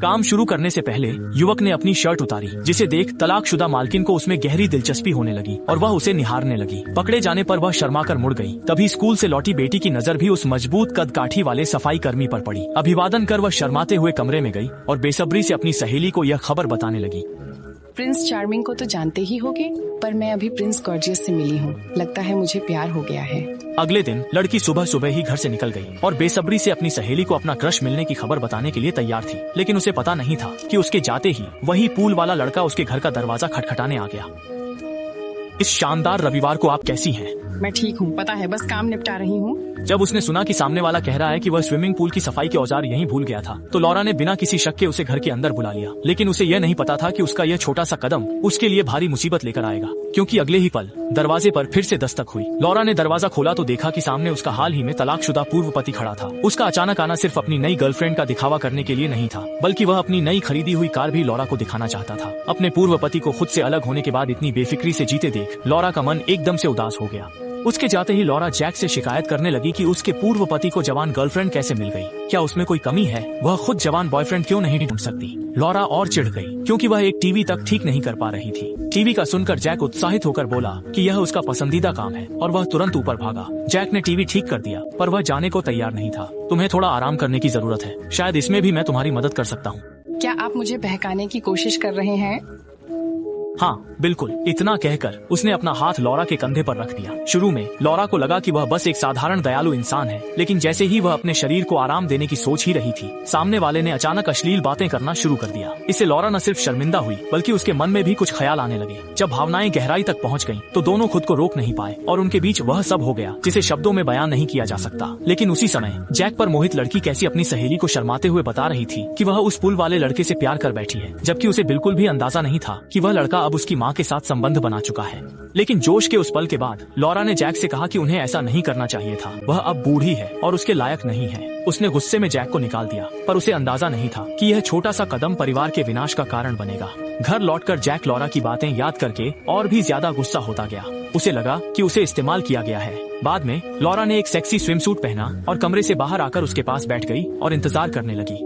काम शुरू करने से पहले युवक ने अपनी शर्ट उतारी, जिसे देख तलाकशुदा मालकिन को उसमें गहरी दिलचस्पी होने लगी और वह उसे निहारने लगी। पकड़े जाने पर वह शर्माकर मुड़ गई। तभी स्कूल से लौटी बेटी की नजर भी उस मजबूत कद काठी वाले सफाई कर्मी पर पड़ी। अभिवादन कर वह शर्माते हुए कमरे में गई और बेसब्री से अपनी सहेली को यह खबर बताने लगी। प्रिंस चार्मिंग को तो जानते ही होगे, पर मैं अभी प्रिंस गॉर्जियस से मिली हूँ। लगता है मुझे प्यार हो गया है। अगले दिन लड़की सुबह सुबह ही घर से निकल गई और बेसब्री से अपनी सहेली को अपना क्रश मिलने की खबर बताने के लिए तैयार थी। लेकिन उसे पता नहीं था कि उसके जाते ही वही पूल वाला लड़का उसके घर का दरवाजा खटखटाने आ गया। इस शानदार रविवार को आप कैसी हैं? मैं ठीक हूँ, पता है, बस काम निपटा रही हूँ। जब उसने सुना कि सामने वाला कह रहा है कि वह स्विमिंग पूल की सफाई के औजार यहीं भूल गया था, तो लॉरा ने बिना किसी शक के उसे घर के अंदर बुला लिया। लेकिन उसे यह नहीं पता था कि उसका यह छोटा सा कदम उसके लिए भारी मुसीबत लेकर आएगा, क्योंकि अगले ही पल दरवाजे पर फिर से दस्तक हुई। लॉरा ने दरवाजा खोला तो देखा कि सामने उसका हाल ही में तलाकशुदा पूर्व पति खड़ा था। उसका अचानक आना सिर्फ अपनी नई गर्लफ्रेंड का दिखावा करने के लिए नहीं था, बल्कि वह अपनी नई खरीदी हुई कार भी लॉरा को दिखाना चाहता था। अपने पूर्व पति को खुद से अलग होने के बाद इतनी बेफिक्री से जीते देख लॉरा का मन एकदम से उदास हो गया। उसके जाते ही लॉरा जैक से शिकायत करने लगी कि उसके पूर्व पति को जवान गर्लफ्रेंड कैसे मिल गई। क्या उसमें कोई कमी है? वह खुद जवान बॉयफ्रेंड क्यों नहीं ढूंढ सकती? लॉरा और चिढ़ गई, क्योंकि वह एक टीवी तक ठीक नहीं कर पा रही थी। टीवी का सुनकर जैक उत्साहित होकर बोला कि यह उसका पसंदीदा काम है और वह तुरंत ऊपर भागा। जैक ने टीवी ठीक कर दिया, पर वह जाने को तैयार नहीं था। तुम्हें थोड़ा आराम करने की जरूरत है, शायद इसमें भी मैं तुम्हारी मदद कर सकता हूँ। क्या आप मुझे बहकाने की कोशिश कर रहे हैं? हाँ बिल्कुल, इतना कहकर उसने अपना हाथ लॉरा के कंधे पर रख दिया। शुरू में लॉरा को लगा कि वह बस एक साधारण दयालु इंसान है, लेकिन जैसे ही वह अपने शरीर को आराम देने की सोच ही रही थी, सामने वाले ने अचानक अश्लील बातें करना शुरू कर दिया। इससे लॉरा न सिर्फ शर्मिंदा हुई, बल्कि उसके मन में भी कुछ ख्याल आने लगे। जब भावनाएं गहराई तक पहुँच गयी, तो दोनों खुद को रोक नहीं पाए और उनके बीच वह सब हो गया जिसे शब्दों में बयान नहीं किया जा सकता। लेकिन उसी समय जैक पर मोहित लड़की कैसी अपनी सहेली को शर्माते हुए बता रही थी कि वह उस पुल वाले लड़के से प्यार कर बैठी है, जबकि उसे बिल्कुल भी अंदाजा नहीं था कि वह लड़का अब उसकी माँ के साथ संबंध बना चुका है। लेकिन जोश के उस पल के बाद लॉरा ने जैक से कहा कि उन्हें ऐसा नहीं करना चाहिए था। वह अब बूढ़ी है और उसके लायक नहीं है। उसने गुस्से में जैक को निकाल दिया, पर उसे अंदाजा नहीं था कि यह छोटा सा कदम परिवार के विनाश का कारण बनेगा। घर लौटकर जैक लॉरा की बातें याद करके और भी ज्यादा गुस्सा होता गया। उसे लगा कि उसे इस्तेमाल किया गया है। बाद में लॉरा ने एक सेक्सी स्विमसूट पहना और कमरे से बाहर आकर उसके पास बैठ गई और इंतजार करने लगी।